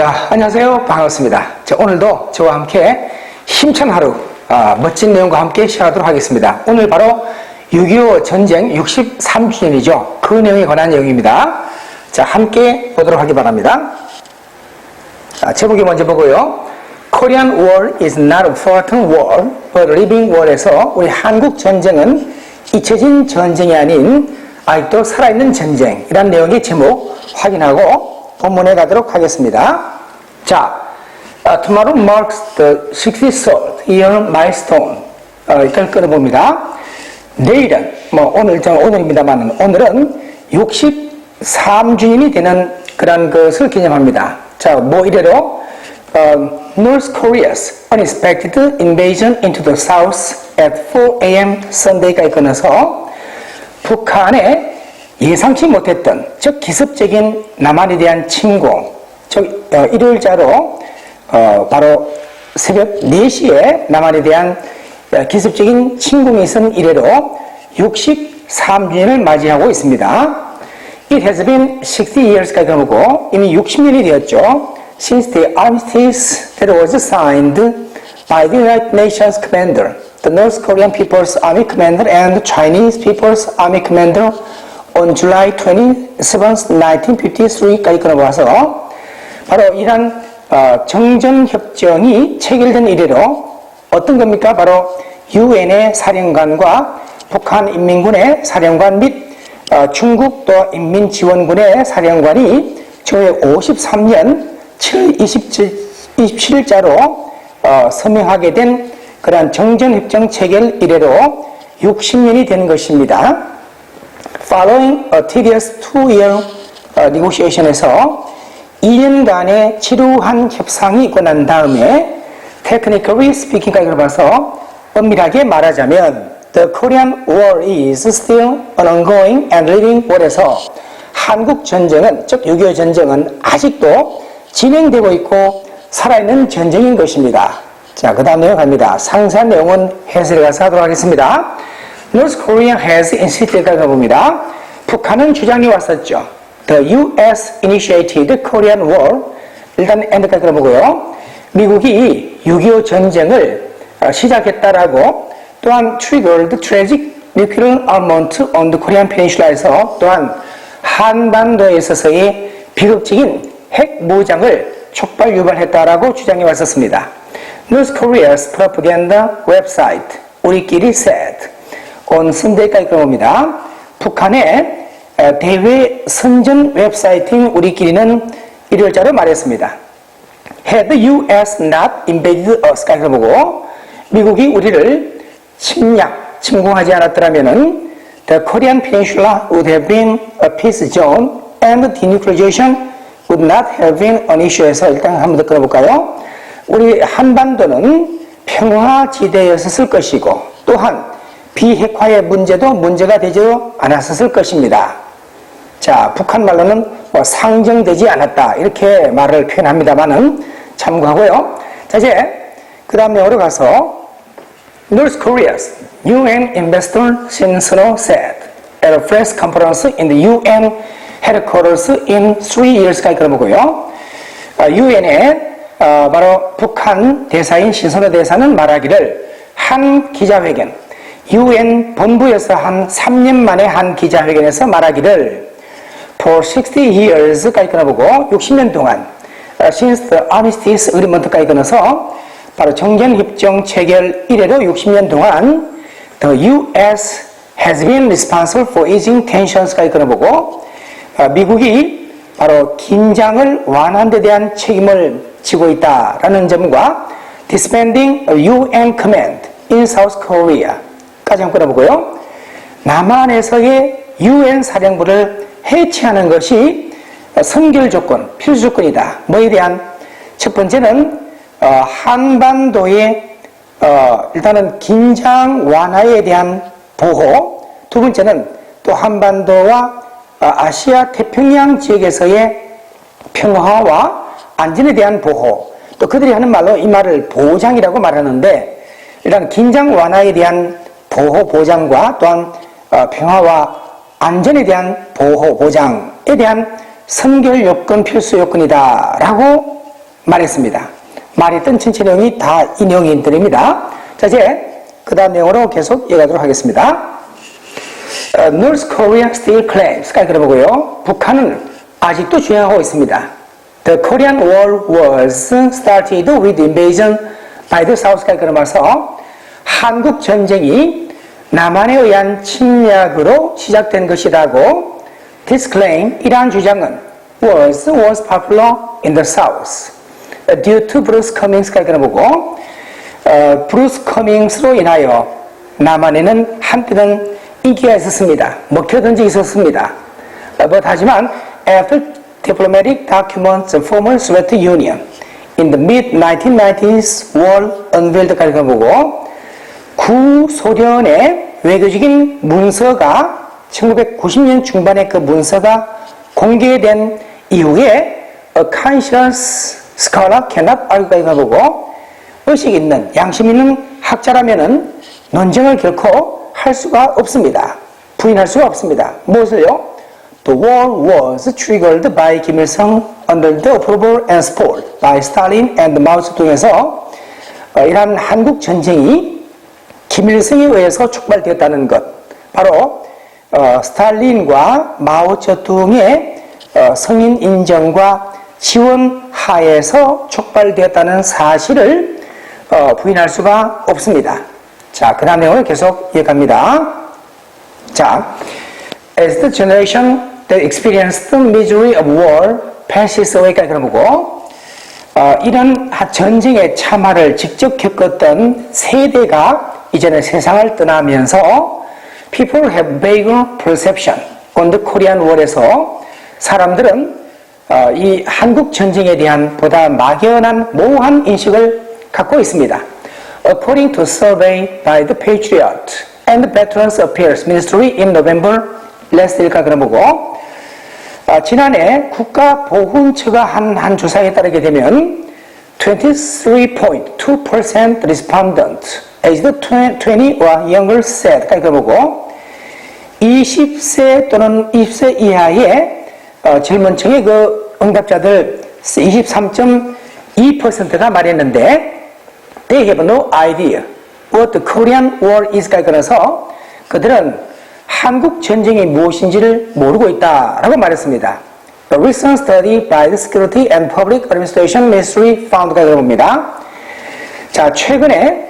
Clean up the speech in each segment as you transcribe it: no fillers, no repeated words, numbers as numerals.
자, 안녕하세요. 반갑습니다. 자, 오늘도 저와 함께 힘찬 하루, 멋진 내용과 함께 시작하도록 하겠습니다. 오늘 바로 6.25 전쟁 63주년이죠. 그 내용에 관한 내용입니다. 자, 함께 보도록 하기 바랍니다. 자, 제목이 먼저 보고요. Korean War is not a forgotten war, but a living war에서 우리 한국 전쟁은 잊혀진 전쟁이 아닌 아직도 살아있는 전쟁이라는 내용의 제목 확인하고 본문에 가도록 하겠습니다. 자, tomorrow marks the 63rd year milestone. 이걸 끊어봅니다. 내일은, 오늘입니다만, 오늘은 63주년이 되는 그런 것을 기념합니다. 자, 이래로, North Korea's unexpected invasion into the south at 4 a.m. Sunday까지 끊어서 북한의 예상치 못했던, 즉 기습적인 남한에 대한 침공, 즉 일요일자로 바로 새벽 4시에 남한에 대한 기습적인 침공이 있은 이래로 63주년을 맞이하고 있습니다. It has been 60 years까지 가보고 이미 60년이 되었죠. Since the armistice that was signed by the United Nations Commander, the North Korean People's Army Commander and the Chinese People's Army Commander on July 27th, 1953까지 끊어봐서 바로 이러한 정전협정이 체결된 이래로 어떤 겁니까? 바로 유엔의 사령관과 북한인민군의 사령관 및 중국 또 인민지원군의 사령관이 1953년 7월 27일자로 서명하게 된 그러한 정전협정 체결 이래로 60년이 된 것입니다. Following a tedious 2-year negotiation에서 2년간의 지루한 협상이 있고 난 다음에 technically speaking까지 봐서 엄밀하게 말하자면 The Korean War is still an ongoing and living war에서 한국 전쟁은, 즉 6.25 전쟁은 아직도 진행되고 있고 살아있는 전쟁인 것입니다. 자, 그 다음 내용 갑니다. 상세한 내용은 해설에 가서 하도록 하겠습니다. North Korea has insisted까지 가봅니다. 북한은 주장해 왔었죠. The U.S. initiated Korean War. 일단 엔드까지 들어보고요. 미국이 6.25 전쟁을 시작했다라고 또한 triggered tragic nuclear armament on the Korean Peninsula에서 또한 한반도에 있어서의 비극적인 핵 무장을 촉발 유발했다라고 주장해 왔었습니다. North Korea's propaganda website 우리끼리 said on Sunday까지 들어봅니다. 북한의 대외 선전 웹사이트인 우리끼리는 일요일자로 말했습니다. Had the U.S. not invaded us까지 들어보고 미국이 우리를 침공하지 않았더라면은 the Korean Peninsula would have been a peace zone and denuclearization would not have been an issue에서 일단 한번 더 끊어볼까요? 우리 한반도는 평화지대였을 것이고 또한 비핵화의 문제도 문제가 되지 않았을 것입니다. 자, 북한 말로는 상정되지 않았다 이렇게 말을 표현합니다만은 참고하고요. 자, 이제 그 다음 내용으로 가서 North Korea's UN Ambassador Shin Seo said at a press conference in the UN headquarters in 3 years까지 걸어보고요. UN의 바로 북한 대사인 신선호 대사는 말하기를 한 기자회견, UN 본부에서 한 3년 만에 한 기자회견에서 말하기를 For 60 years까지 끊어보고 60년 동안 Since the Armistice Agreement까지 끊어서 바로 정전협정 체결 이래로 60년 동안 The U.S. has been responsible for easing tensions까지 끊어보고 미국이 바로 긴장을 완화하는 데 대한 책임을 지고 있다라는 점과 Disbanding a UN command in South Korea 까지 한번 끊어보고요. 남한에서의 UN 사령부를 해체하는 것이 선결 조건, 필수 조건이다. 뭐에 대한? 첫 번째는 한반도의 일단은 긴장 완화에 대한 보호, 두 번째는 또 한반도와 아시아 태평양 지역에서의 평화와 안전에 대한 보호, 또 그들이 하는 말로 이 말을 보장이라고 말하는데 일단 긴장 완화에 대한 보호 보장과 또한 평화와 안전에 대한 보호 보장에 대한 선결 요건 필수 요건이다 라고 말했습니다. 말했던 전체 내용이 다 이 내용들입니다. 자, 이제 그 다음 내용으로 계속 이어가도록 하겠습니다. North Korea still claims. 깔 들어보고요. 북한은 아직도 주장하고 있습니다. The Korean War was started with invasion by the South. 깔 들어봐서 한국 전쟁이 남한에 의한 침략으로 시작된 것이라고 this claim, 이러한 주장은 was popular in the South due to Bruce Cummings까지 들어보고 브루스 커밍스로 인하여 남한에는 한때는 인기가 있었습니다. 먹혀든 적이 있었습니다. 하지만 after diplomatic documents of former Soviet Union in the mid-1990s were unveiled까지 들어보고 구소련의 외교적인 문서가 1990년 중반에 그 문서가 공개된 이후에 a conscious scholar cannot argue까지 보고 의식 있는 양심 있는 학자라면은 논쟁을 결코 할 수가 없습니다. 부인할 수가 없습니다. 무엇을요? The war was triggered by Kim Il-sung under the approval and support by Stalin and Mao Zedong에서 이러한 한국 전쟁이 김일성에 의해서 촉발되었다는 것, 바로 스탈린과 마오쩌둥의 성인 인정과 지원 하에서 촉발되었다는 사실을 부인할 수가 없습니다. 자, 그 다음 내용을 계속 이어갑니다. 자, as the generation that experienced the misery of war passes away까지 들어보고 이런 전쟁의 참화를 직접 겪었던 세대가 이제는 세상을 떠나면서 people have vague perception on the Korean War에서 사람들은 이 한국 전쟁에 대한 보다 막연한 모호한 인식을 갖고 있습니다. According to a survey by the Patriot and the Veterans Affairs Ministry in November last year가 그러고 지난해 국가보훈처가 한 조사에 따르게 되면 23.2% respondent aged 20 or younger said 그러고 20세 또는 20세 이하의 젊은 층의 그 응답자들 23.2%가 말했는데 they have no idea what the Korean War is 그래서 그들은 한국 전쟁이 무엇인지를 모르고 있다라고 말했습니다. A recent study by the Security and Public Administration Ministry found가 봅니다. 자, 최근에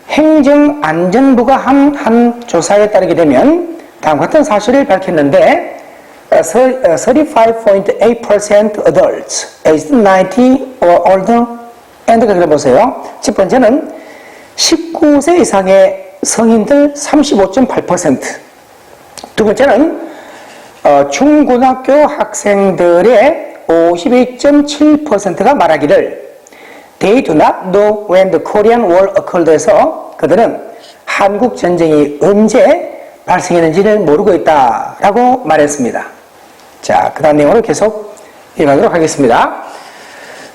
행정안전부가 한 조사에 따르게 되면 다음 같은 사실을 밝혔는데 35.8% adults aged 90 or older and 보세요. 첫 번째는 19세 이상의 성인들 35.8%. 두 번째는 중고등학교 학생들의 52.7%가 말하기를 They do not know when the Korean War occurred 해서 그들은 한국 전쟁이 언제 발생했는지를 모르고 있다라고 말했습니다. 자, 그 다음 내용으로 계속 이어가도록 하겠습니다.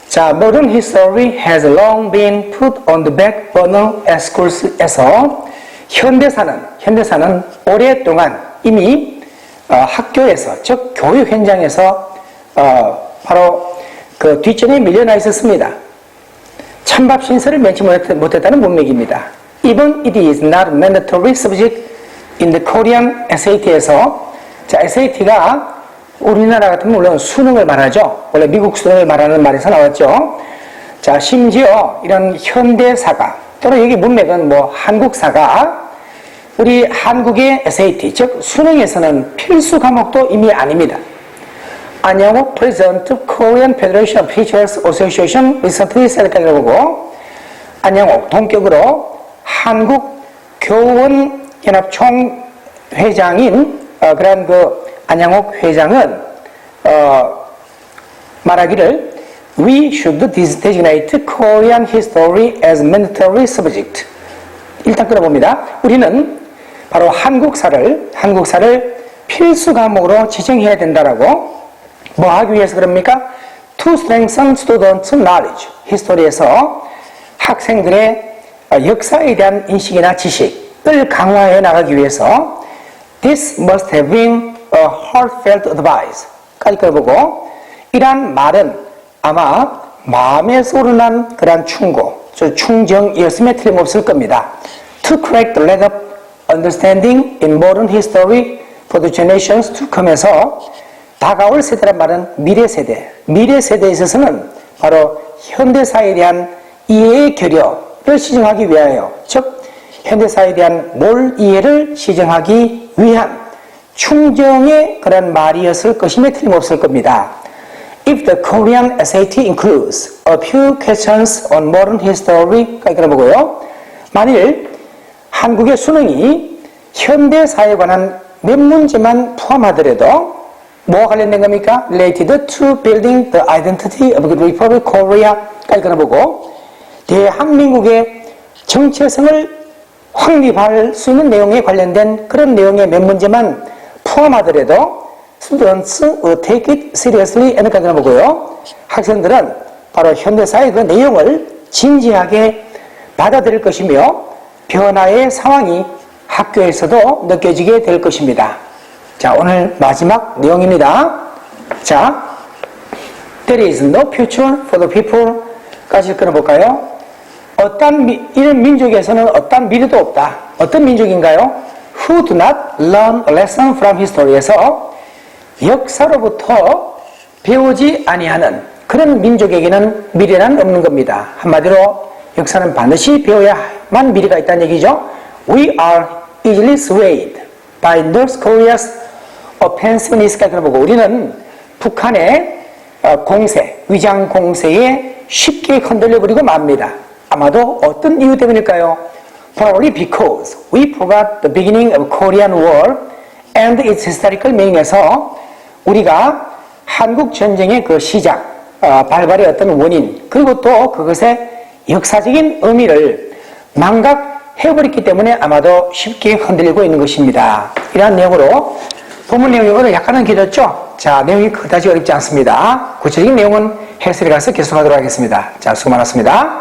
자, modern history has long been put on the back burner at schools.에서 현대사는 오랫동안 이미 학교에서, 즉 교육 현장에서 바로 그 뒷전에 밀려나 있었습니다. 찬밥 신설을 면치 못했다는 문맥입니다. Even it is not mandatory subject in the Korean SAT에서 자, SAT가 우리나라 같으면 물론 수능을 말하죠. 원래 미국 수능을 말하는 말에서 나왔죠. 자, 심지어 이런 현대사가 또는 여기 문맥은 뭐 한국사가 우리 한국의 SAT, 즉 수능에서는 필수 과목도 이미 아닙니다. 안양호 President of Korean Federation of Teachers Association recently said까지 보고 안양호 동격으로 한국 교원연합 총회장인 그런 그 안양옥 회장은 말하기를 We should designate Korean history as mandatory subject. 일단 끌어봅니다. 우리는 바로 한국사를 필수 과목으로 지정해야 된다라고 뭐 하기 위해서 그럽니까? To strengthen students' knowledge. history에서 학생들의 역사에 대한 인식이나 지식을 강화해 나가기 위해서 This must have been a heartfelt advice. 까지 끌어보고 이러한 말은 아마 마음에 쏘르난 그러한 충고, 충정이었음에 틀림없을 겁니다. To crack the lack of understanding in modern history for the generations to come에서 다가올 세대란 말은 미래 세대에 있어서는 바로 현대사에 대한 이해의 결여를 시정하기 위하여, 즉 현대사에 대한 몰 이해를 시정하기 위한 충정의 그런 말이었을 것임에 틀림없을 겁니다. If the Korean SAT includes a few questions on modern history, 이렇게 보고요. 만일 한국의 수능이 현대사에 관한 몇 문제만 포함하더라도 뭐와 관련된 겁니까? Related to building the identity of the Republic of Korea, 이렇게 보고 대한민국의 정체성을 확립할 수 있는 내용에 관련된 그런 내용의 몇 문제만 포함하더라도 students will take it seriously and 이렇게 보고요. 학생들은 바로 현대사의 그 내용을 진지하게 받아들일 것이며 변화의 상황이 학교에서도 느껴지게 될 것입니다. 자, 오늘 마지막 내용입니다. 자, there is no future for the people 까지 끊어볼까요? 이런 민족에서는 어떤 미래도 없다. 어떤 민족인가요? Who do not learn a lesson from history에서 역사로부터 배우지 아니하는 그런 민족에게는 미래는 없는 겁니다. 한마디로 역사는 반드시 배워야만 미래가 있다는 얘기죠. We are easily swayed by North Korea's offensiveness. 보고 우리는 북한의 공세, 위장 공세에 쉽게 흔들려버리고 맙니다. 아마도 어떤 이유 때문일까요? Probably because we forgot the beginning of Korean War and its historical meaning에서 우리가 한국 전쟁의 그 시작, 발발의 어떤 원인, 그리고 또 그것의 역사적인 의미를 망각해버렸기 때문에 아마도 쉽게 흔들리고 있는 것입니다. 이러한 내용으로 본문 내용이 오늘 약간은 길었죠? 자, 내용이 그다지 어렵지 않습니다. 구체적인 내용은 해설에 가서 계속하도록 하겠습니다. 자, 수고 많았습니다.